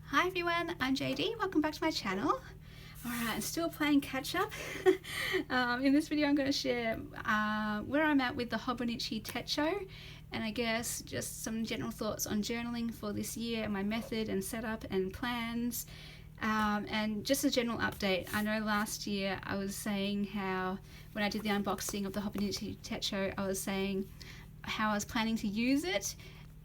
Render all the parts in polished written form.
Hi everyone, I'm JD. Welcome back to my channel. Alright, I'm still playing catch up. In this video I'm going to share where I'm at with the Hobonichi Techo, and I guess just some general thoughts on journaling for this year, my method and setup and plans, and just a general update. I know last year I was saying how when I did the unboxing of the Hobonichi Techo, I was saying how I was planning to use it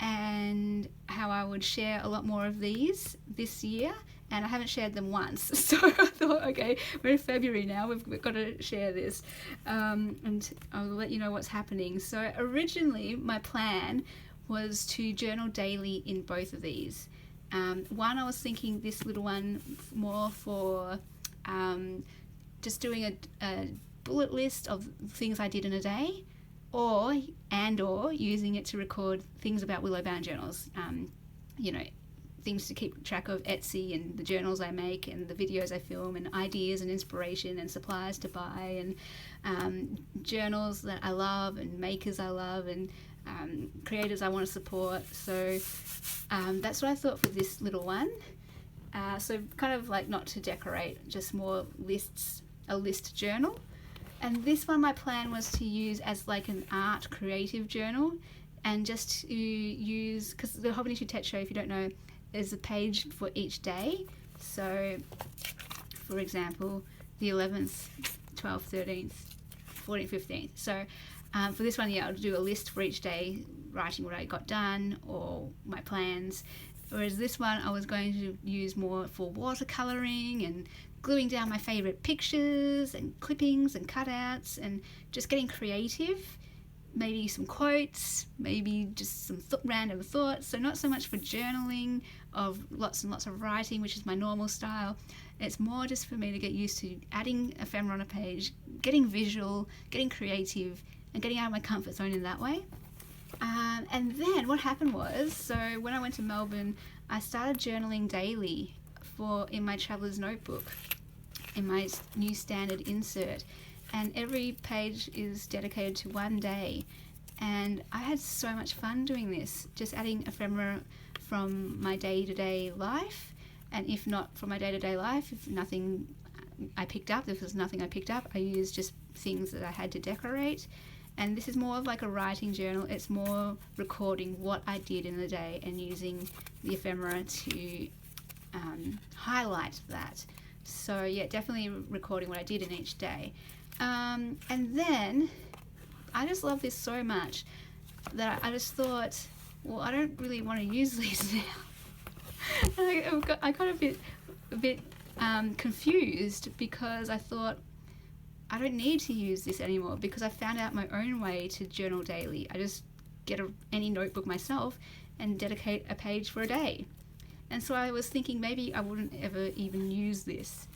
and how I would share a lot more of these this year, and I haven't shared them once, so I thought, okay, we're in February now, we've got to share this, and I'll let you know what's happening. So originally my plan was to journal daily in both of these. One, I was thinking this little one more for just doing a bullet list of things I did in a day, or using it to record things about willow bound journals, you know, things to keep track of Etsy and the journals I make and the videos I film and ideas and inspiration and supplies to buy and journals that I love and makers I love and creators I want to support. So that's what I thought for this little one. So kind of like not to decorate, just more lists, a list journal. And this one my plan was to use as like an art creative journal, and just to use, because the Hobonichi Techo, if you don't know, is a page for each day. So for example, the 11th, 12th, 13th, 14th, 15th. So for this one, yeah, I'll do a list for each day, writing what I got done or my plans. Whereas this one I was going to use more for watercolouring and gluing down my favourite pictures and clippings and cutouts and just getting creative. Maybe some quotes, maybe just some random thoughts. So not so much for journaling of lots and lots of writing, which is my normal style. It's more just for me to get used to adding ephemera on a page, getting visual, getting creative, and getting out of my comfort zone in that way. And then what happened was, so when I went to Melbourne, I started journaling daily in my traveller's notebook, in my new standard insert, and every page is dedicated to one day, and I had so much fun doing this, just adding ephemera from my day-to-day life, and if not from my day-to-day life, if nothing I picked up, if there's nothing I picked up, I used just things that I had to decorate. And this is more of like a writing journal. It's more recording what I did in the day and using the ephemera to highlight that. So yeah, definitely recording what I did in each day. And then I just love this so much that I just thought, well, I don't really want to use these now. And I got a bit confused, because I thought, I don't need to use this anymore, because I found out my own way to journal daily. I just get any notebook myself and dedicate a page for a day. And so I was thinking maybe I wouldn't ever even use this,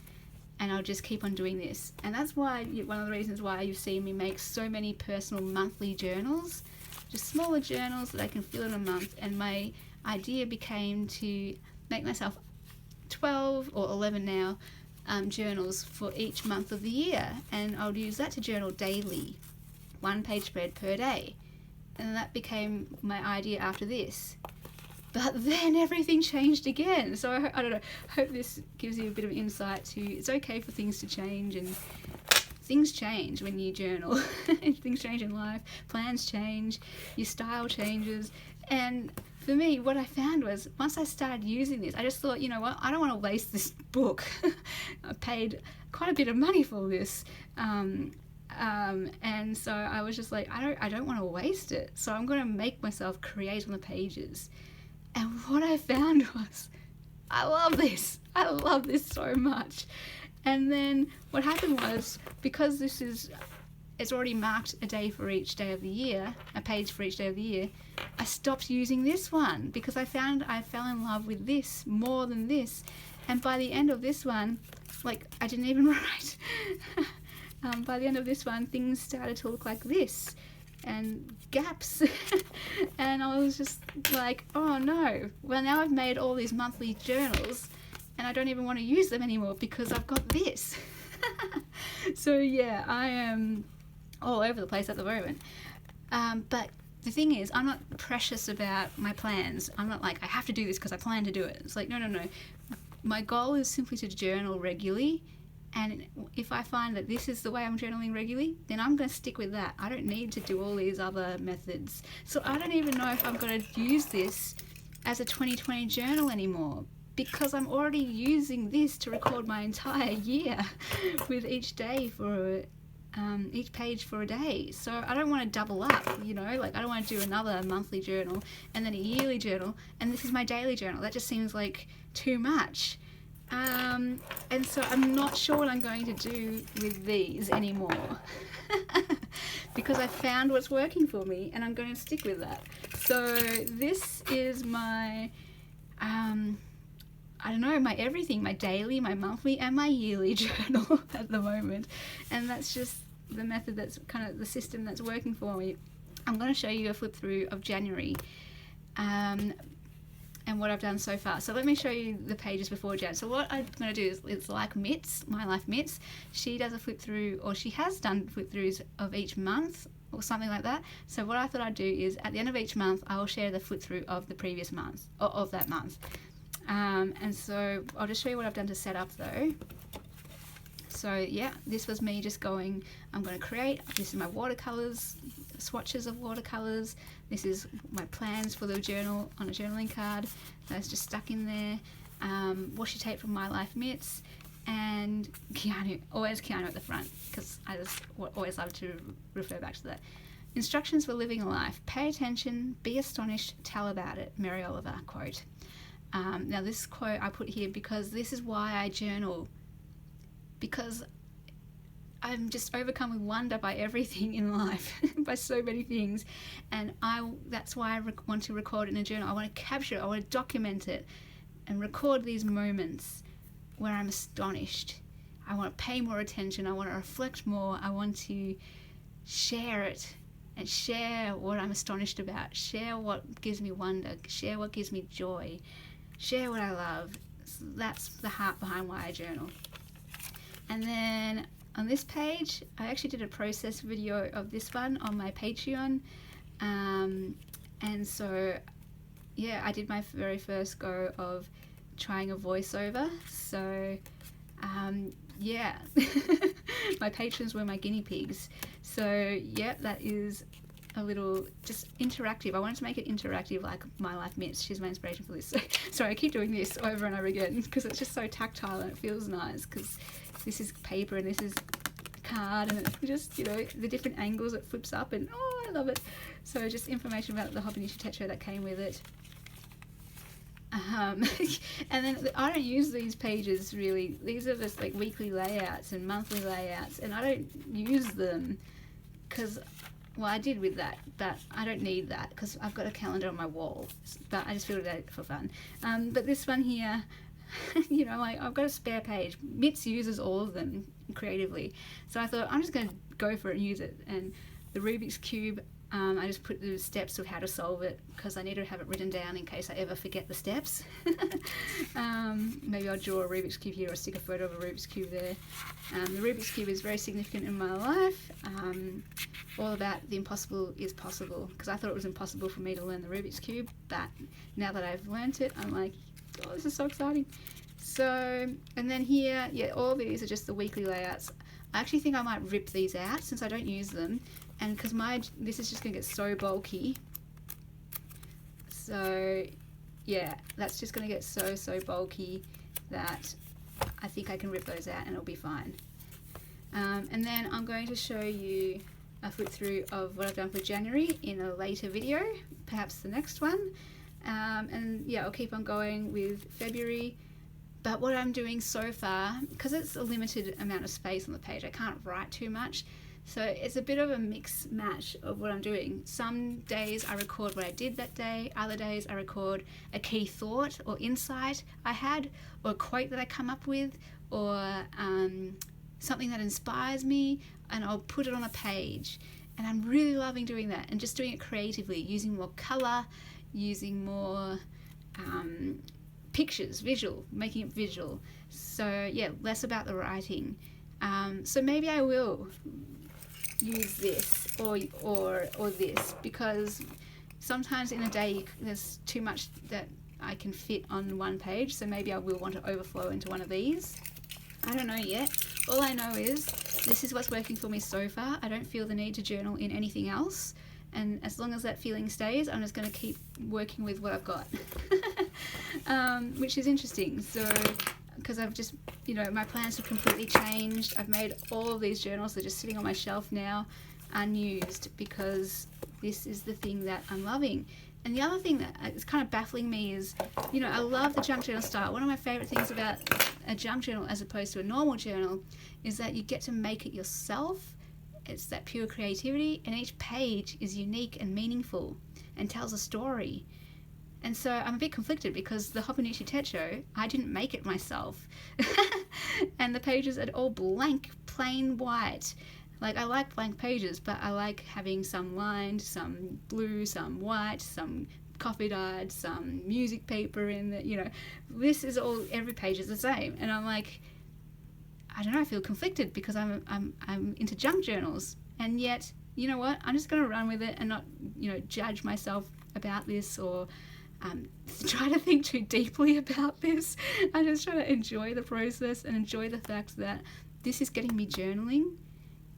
and I'll just keep on doing this. And that's why, one of the reasons why you've seen me make so many personal monthly journals, just smaller journals that I can fill in a month. And my idea became to make myself 12 or 11 now journals for each month of the year, and I'll use that to journal daily, one page spread per day. And that became my idea after this. But then everything changed again. So I don't know, hope this gives you a bit of insight to, it's okay for things to change, and things change when you journal. Things change in life, plans change, your style changes. And for me, what I found was, once I started using this, I just thought, you know what, I don't want to waste this book. I paid quite a bit of money for this. And so I was just like, I don't want to waste it. So I'm going to make myself create on the pages. And what I found was, I love this. I love this so much. And then what happened was, because it's already marked a day for each day of the year, a page for each day of the year, I stopped using this one, because I found I fell in love with this more than this. And by the end of this one, like, I didn't even write. By the end of this one, things started to look like this, and gaps. And I was just like, oh no, well, now I've made all these monthly journals and I don't even want to use them anymore because I've got this. So yeah, I am all over the place at the moment. But the thing is, I'm not precious about my plans. I'm not like, I have to do this because I plan to do it. It's like, no. My goal is simply to journal regularly. And if I find that this is the way I'm journaling regularly, then I'm going to stick with that. I don't need to do all these other methods. So I don't even know if I'm going to use this as a 2020 journal anymore, because I'm already using this to record my entire year with each day for each page for a day. So I don't want to double up, like I don't want to do another monthly journal and then a yearly journal and this is my daily journal. That just seems like too much. And so I'm not sure what I'm going to do with these anymore because I found what's working for me and I'm going to stick with that. So this is my I don't know, my everything, my daily, my monthly and my yearly journal at the moment. And that's just the method, that's kind of the system that's working for me. I'm going to show you a flip through of January and what I've done so far. So let me show you the pages before Jan. So what I'm going to do is, it's like Mitz, My Life Mitz. She does a flip through, or she has done flip throughs of each month or something like that. So what I thought I'd do is at the end of each month, I will share the flip through of the previous month, or of that month. And so I'll just show you what I've done to set up though. So yeah, this was me just going, I'm going to create, this is my watercolors, swatches of watercolors, this is my plans for the journal on a journaling card that's just stuck in there, washi tape from My Life Mitz, and Keanu, always Keanu at the front, because I just always love to refer back to that. Instructions for living a life. Pay attention, be astonished, tell about it. Mary Oliver quote. Now this quote I put here because this is why I journal, because I'm just overcome with wonder by everything in life, by so many things, and that's why I want to record in a journal. I want to capture it, I want to document it and record these moments where I'm astonished. I want to pay more attention, I want to reflect more, I want to share it and share what I'm astonished about, share what gives me wonder, share what gives me joy, share what I love. So that's the heart behind why I journal. And then on this page, I actually did a process video of this one on my Patreon. And so, yeah, I did my very first go of trying a voiceover. So, yeah, my patrons were my guinea pigs. So, yeah, that is a little just interactive. I wanted to make it interactive like My Life Mitz. She's my inspiration for this. So, sorry, I keep doing this over and over again because it's just so tactile and it feels nice, because this is paper and this is card and it's just, the different angles it flips up, and oh, I love it. So just information about the Hobonichi Techo that came with it. And then I don't use these pages really. These are just like weekly layouts and monthly layouts, and I don't use them because, well, I did with that, but I don't need that because I've got a calendar on my wall, but I just filled it out for fun. But this one here, like I've got a spare page. Mitz uses all of them creatively, so I thought I'm just going to go for it and use it. And the Rubik's Cube, I just put the steps of how to solve it because I need to have it written down in case I ever forget the steps. Maybe I'll draw a Rubik's Cube here or stick a photo of a Rubik's Cube there. The Rubik's Cube is very significant in my life. All about the impossible is possible, because I thought it was impossible for me to learn the Rubik's Cube, but now that I've learnt it, I'm like, oh, this is so exciting. So, and then here, yeah, all these are just the weekly layouts. I actually think I might rip these out since I don't use them, and because this is just going to get so bulky. So, yeah, that's just going to get so bulky that I think I can rip those out and it'll be fine. And then I'm going to show you a flip through of what I've done for January in a later video, perhaps the next one. And yeah, I'll keep on going with February. But what I'm doing so far, because it's a limited amount of space on the page, I can't write too much. So it's a bit of a mix match of what I'm doing. Some days I record what I did that day. Other days I record a key thought or insight I had, or a quote that I come up with, or something that inspires me, and I'll put it on a page. And I'm really loving doing that, and just doing it creatively, using more color, using more pictures, visual, making it visual. So yeah, less about the writing. So maybe I will use this or this, because sometimes in a day there's too much that I can fit on one page, so maybe I will want to overflow into one of these. I don't know yet. All I know is this is what's working for me so far. I don't feel the need to journal in anything else, and as long as that feeling stays, I'm just going to keep working with what I've got. Which is interesting. So because I've just, my plans have completely changed. I've made all of these journals. They're just sitting on my shelf now, unused, because this is the thing that I'm loving. And the other thing that is kind of baffling me is, I love the junk journal style. One of my favorite things about a junk journal as opposed to a normal journal is that you get to make it yourself. It's that pure creativity, and each page is unique and meaningful and tells a story. And so I'm a bit conflicted because the Hobonichi Techo, I didn't make it myself. And the pages are all blank, plain white. Like, I like blank pages, but I like having some lined, some blue, some white, some coffee dyed, some music paper in the, this is all, every page is the same. And I'm like, I don't know, I feel conflicted because I'm into junk journals. And yet, you know what? I'm just going to run with it and not, judge myself about this or try to think too deeply about this. I just try to enjoy the process and enjoy the fact that this is getting me journaling,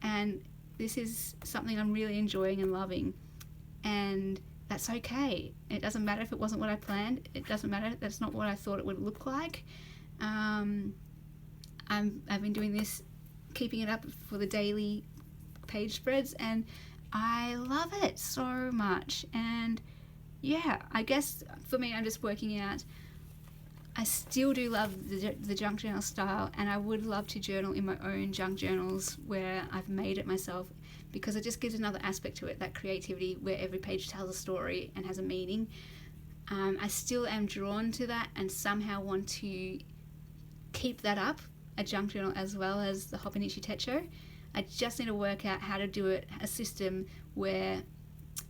and this is something I'm really enjoying and loving, and that's okay. It doesn't matter if it wasn't what I planned. It doesn't matter. That's not what I thought it would look like. I've been doing this, keeping it up for the daily page spreads, and I love it so much. And yeah, I guess for me, I'm just working out, I still do love the junk journal style, and I would love to journal in my own junk journals where I've made it myself, because it just gives another aspect to it, that creativity where every page tells a story and has a meaning. I still am drawn to that and somehow want to keep that up, a junk journal as well as the Hobonichi Techo. I just need to work out how to do it, a system where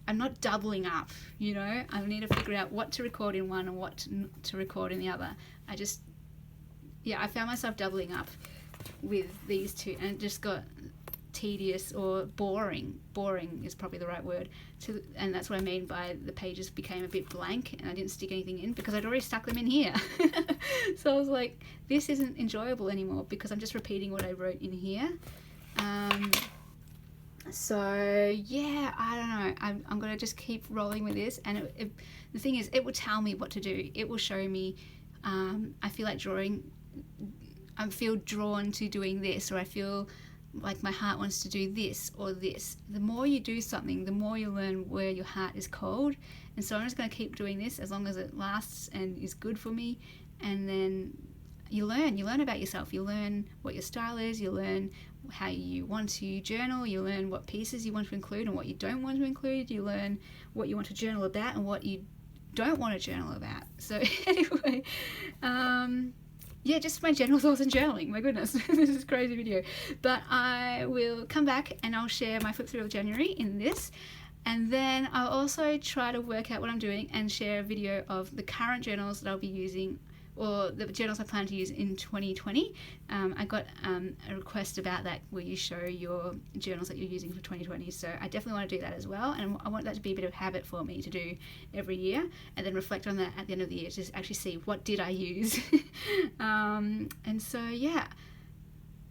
I'm not doubling up, I need to figure out what to record in one and what to record in the other. I found myself doubling up with these two, and it just got tedious or boring. Boring is probably the right word, and that's what I mean by the pages became a bit blank and I didn't stick anything in because I'd already stuck them in here. So I was like, this isn't enjoyable anymore because I'm just repeating what I wrote in here. So yeah, I don't know, I'm going to just keep rolling with this, and the thing is, it will tell me what to do. It will show me, I feel like drawing, I feel drawn to doing this, or I feel like my heart wants to do this or this. The more you do something, the more you learn where your heart is called. And so I'm just going to keep doing this as long as it lasts and is good for me, and then you learn about yourself. You learn what your style is, you learn how you want to journal, you learn what pieces you want to include and what you don't want to include, you learn what you want to journal about and what you don't want to journal about. So anyway, just my general thoughts on journaling. My goodness, this is a crazy video. But I will come back and I'll share my flip through of January in this. And then I'll also try to work out what I'm doing and share a video of the current journals that I'll be using, or the journals I plan to use in 2020. I got a request about that, where you show your journals that you're using for 2020. So I definitely want to do that as well. And I want that to be a bit of habit for me to do every year, and then reflect on that at the end of the year to actually see what did I use. And so, yeah,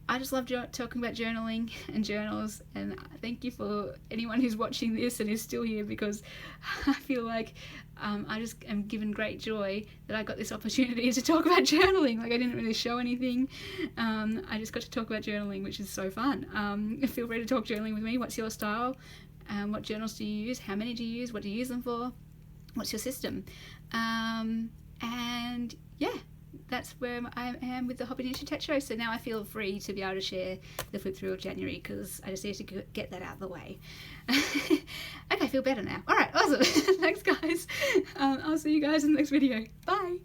I just love talking about journaling and journals, and thank you for anyone who's watching this and is still here, because I feel like I just am given great joy that I got this opportunity to talk about journaling. Like, I didn't really show anything. I just got to talk about journaling, which is so fun. Feel free to talk journaling with me. What's your style? What journals do you use? How many do you use? What do you use them for? What's your system? And yeah, that's where I am with the Hobonichi Techo. So now I feel free to be able to share the flip through of January, because I just need to get that out of the way. Okay, I feel better now. All right, awesome. Thanks, guys. I'll see you guys in the next video. Bye.